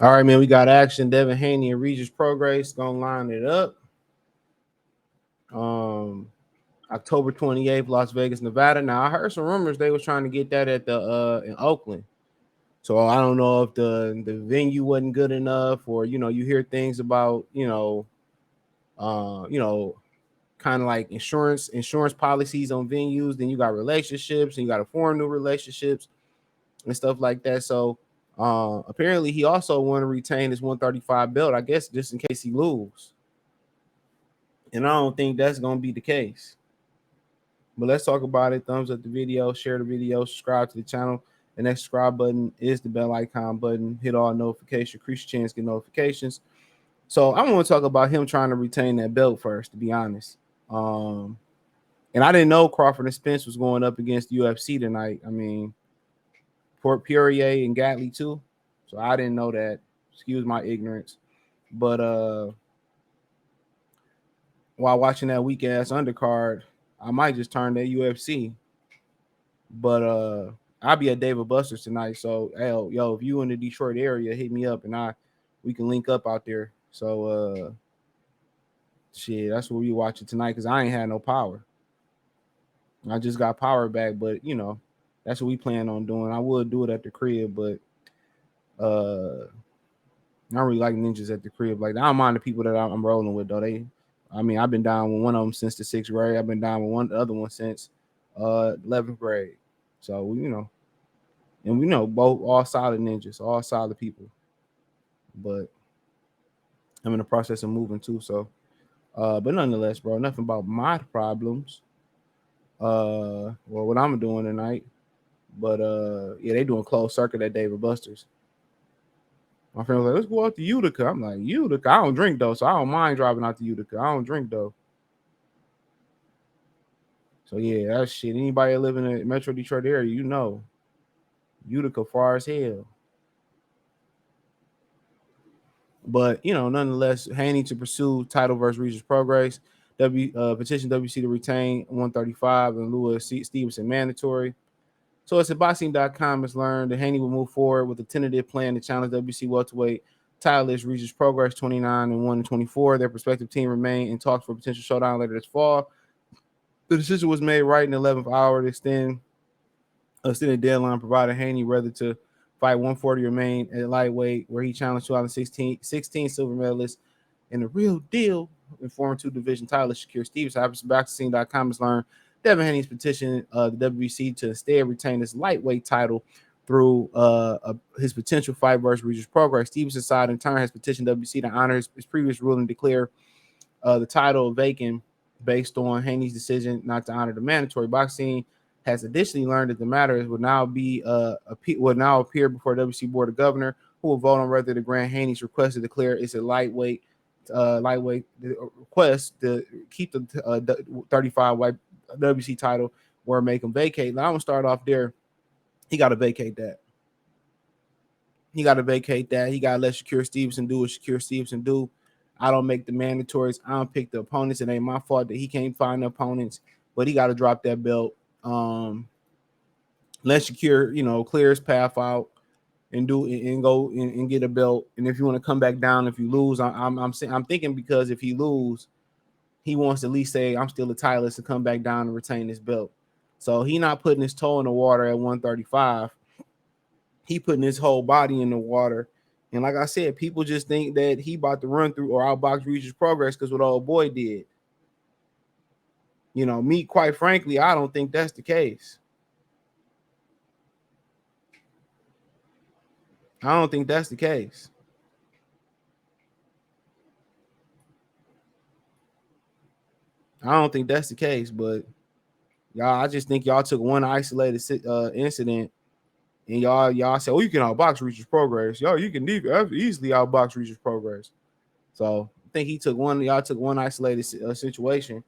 All right, man. We got action. Devin, Haney, and Regis Prograis gonna line it up. Um, October 28th, Las Vegas, Nevada. Now I heard some rumors they was trying to get that at the in Oakland. So I don't know if the venue wasn't good enough, or you hear things about uh, you know, kind of like insurance policies on venues. Then you got relationships, and you got to form new relationships and stuff like that. So apparently he also want to retain his 135 belt, I guess, just in case he lose. And I don't think that's gonna be the case. But let's talk about it. Thumbs up the video, share the video, subscribe to the channel. The next subscribe button is the bell icon button. Hit all notifications, increase your chance to get notifications. So I want to talk about him trying to retain that belt first, to be honest. And I didn't know Crawford and Spence was going up against UFC tonight. I mean, Poirier and Gatley too. So I didn't know that. Excuse my ignorance. But while watching that weak ass undercard, I might just turn to UFC. But I'll be at David Buster's tonight. So yo, if you in the Detroit area, hit me up and we can link up out there. So shit, that's what we watching tonight because I ain't had no power. I just got power back, but that's what we plan on doing. I would do it at the crib, but I don't really like ninjas at the crib. Like I don't mind the people that I'm rolling with though. I've been down with one of them since the 6th grade. I've been down with the other one since 11th grade. So and we know both all solid ninjas, all solid people. But I'm in the process of moving too. So but nonetheless, bro, nothing about my problems. Well, what I'm doing tonight. But yeah, they doing closed circuit at David Buster's. My friend was like, let's go out to Utica. I'm like, Utica? I don't drink though, so I don't mind driving out to Utica. I don't drink though. So yeah, that shit. Anybody that live in the Metro Detroit area, Utica far as hell. But nonetheless, Haney to pursue title versus Regis Prograis. Petition WC to retain 135 and Lewis Stevenson mandatory. So it's at boxing.com. It's learned that Haney will move forward with a tentative plan to challenge WC welterweight titleist Regis Prograis 29 and 1 and 24. Their prospective team remain in talks for a potential showdown later this fall. The decision was made right in the 11th hour to extend deadline, provided Haney whether to fight 140 remain at lightweight, where he challenged 2016 silver medalist and the real deal in Foreign 2 division titleist Shakur Stevenson. Boxing.com has learned Devin Haney's petition the WBC to instead retain his lightweight title through his potential fight versus Regis Prograis. Stevenson's side in turn has petitioned WBC to honor his previous ruling, declare the title vacant based on Haney's decision not to honor the mandatory. Boxing has additionally learned that the matter would now appear before WBC Board of Governors, who will vote on whether to grant Haney's request to declare it's a lightweight request to keep the 35 white WBC title or make him vacate. Now I'm gonna start off there. He got to vacate that. He got to let Shakur Stevenson do what Shakur Stevenson do. I don't make the mandatories. I don't pick the opponents. It ain't my fault that he can't find the opponents, but he got to drop that belt. Let Shakur, clear his path out and go and get a belt. And if you want to come back down, if you lose, I'm thinking because if he lose, he wants to at least say I'm still a titleist and come back down and retain this belt. So he not putting his toe in the water at 135. He putting his whole body in the water. And like I said, people just think that he about to run through or outbox Regis Prograis because what old boy did. Me, quite frankly, I don't think that's the case. I don't think that's the case. But y'all, I just think y'all took one isolated incident and y'all said, oh, you can outbox Regis Prograis. Yo, you can easily outbox Regis Prograis. So I think y'all took one isolated situation.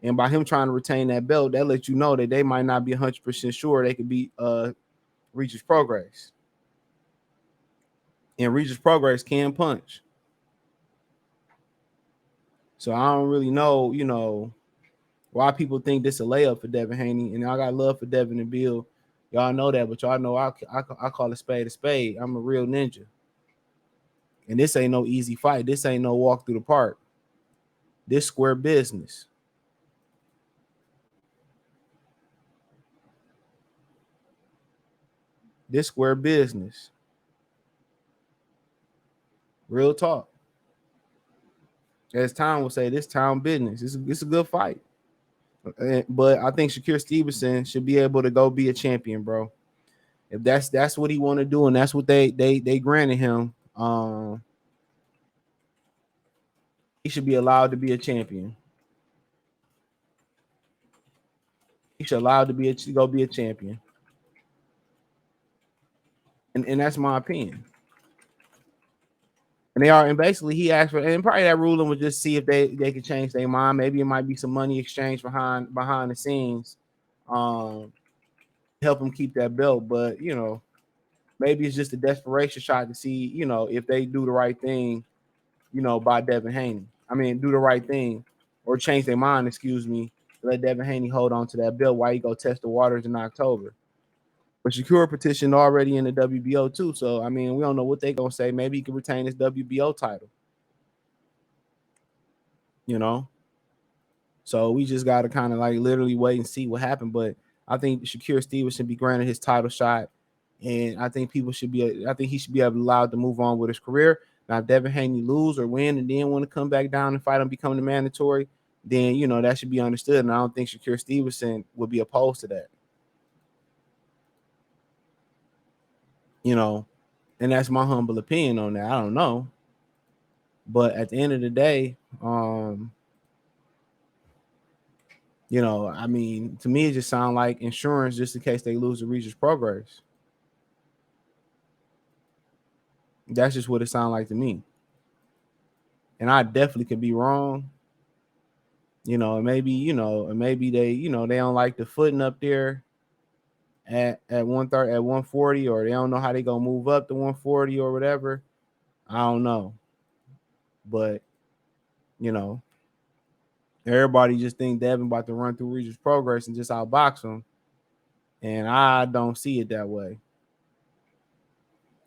And by him trying to retain that belt, that lets you know that they might not be 100% sure they could beat Regis Prograis. And Regis Prograis can punch. So I don't really know, why people think this a layup for Devin Haney. And I got love for Devin and Bill. Y'all know that, but y'all know I call a spade a spade. I'm a real ninja. And this ain't no easy fight. This ain't no walk through the park. This square business. This square business. Real talk. As Tom will say, this town business. It's a good fight. But I think Shakur Stevenson should be able to go be a champion, bro. If that's what he want to do, and that's what they granted him, he should be allowed to be a champion. He should allowed to go be a champion, and that's my opinion. And they are, and basically he asked for, and probably that ruling would just see if they could change their mind. Maybe it might be some money exchange behind the scenes, help him keep that belt. But maybe it's just a desperation shot to see, if they do the right thing, by Devin Haney. I mean, do the right thing or change their mind, excuse me, let Devin Haney hold on to that belt while he go test the waters in October. But Shakur petitioned already in the WBO too. So, I mean, we don't know what they're going to say. Maybe he can retain his WBO title. So we just got to kind of like literally wait and see what happened. But I think Shakur Stevenson should be granted his title shot. And I think he should be allowed to move on with his career. Now, if Devin Haney lose or win and then want to come back down and fight him, becoming the mandatory, then, that should be understood. And I don't think Shakur Stevenson would be opposed to that. And that's my humble opinion on that. I don't know. But at the end of the day, I mean, to me, it just sounds like insurance just in case they lose the Regis Prograis. That's just what it sounds like to me. And I definitely could be wrong. And maybe they don't like the footing up there at 130 at 140, or they don't know how they gonna move up to 140 or whatever. I don't know. But everybody just think Devin about to run through Regis Prograis and just outbox him. And I don't see it that way.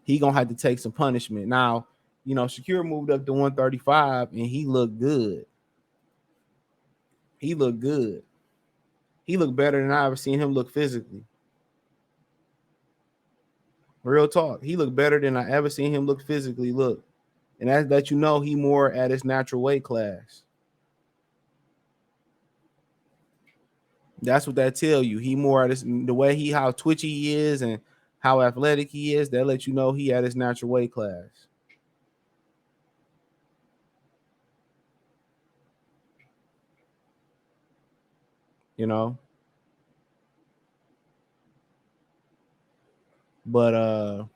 He gonna have to take some punishment. Now, Shakur moved up to 135 and he looked good. He looked good. He looked better than I ever seen him look physically. Real talk. He looked better than I ever seen him look physically look. And that he more at his natural weight class. That's what that tell you. He more at the way how twitchy he is and how athletic he is, that let you know he at his natural weight class. But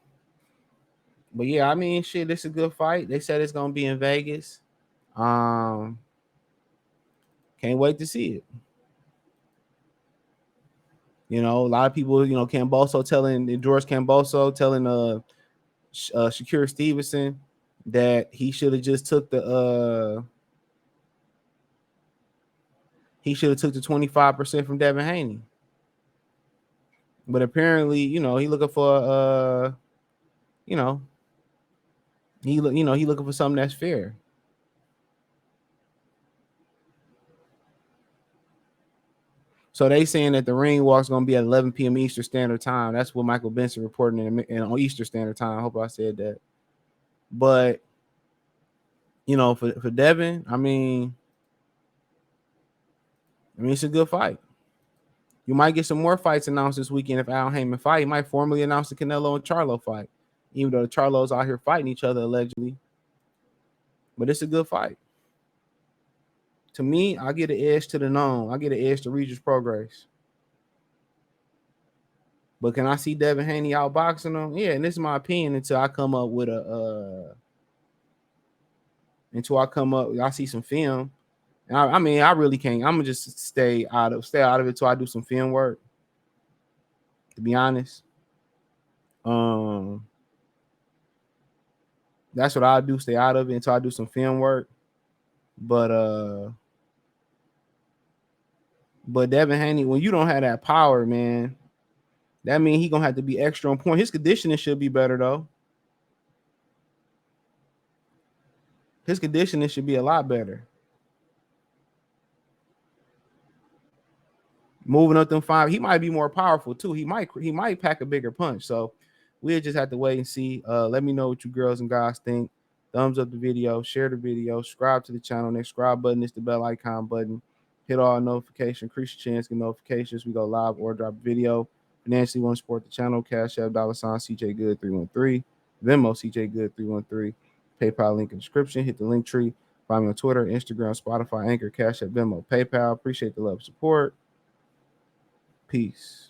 yeah, I mean, shit, this is a good fight. They said it's gonna be in Vegas. Can't wait to see it. A lot of people, Camboso telling George Camboso telling Shakur Stevenson that he should have just took the 25% from Devin Haney. But apparently, he looking for he looking for something that's fair. So they saying that the ring walk is going to be at 11 p.m. Eastern Standard Time. That's what Michael Benson reporting on Eastern Standard Time. I hope I said that. But for Devin, I mean, it's a good fight. You might get some more fights announced this weekend if Al Heyman fight. He might formally announce the Canelo and Charlo fight, even though the Charlos out here fighting each other allegedly. But it's a good fight. To me, I get an edge to the known. I get an edge to Regis Prograis. But can I see Devin Haney outboxing him? Yeah, and this is my opinion until I come up with I see some film. And I mean, I really can't. I'm gonna just stay out of it till I do some film work. To be honest, that's what I do. Stay out of it until I do some film work. But Devin Haney, when you don't have that power, man, that means he gonna have to be extra on point. His conditioning should be better though. His conditioning should be a lot better. Moving up them five, he might be more powerful too. He might pack a bigger punch. So we'll just have to wait and see. Let me know what you girls and guys think. Thumbs up the video, share the video, subscribe to the channel. Next subscribe button is the bell icon button. Hit all notifications, increase your chance, get notifications. We go live or drop a video. Financially want to support the channel. Cash App $ CJ Good 313. Venmo CJ Good 313. PayPal link in the description. Hit the link tree. Find me on Twitter, Instagram, Spotify, Anchor, Cash App, Venmo, PayPal. Appreciate the love and support. Peace.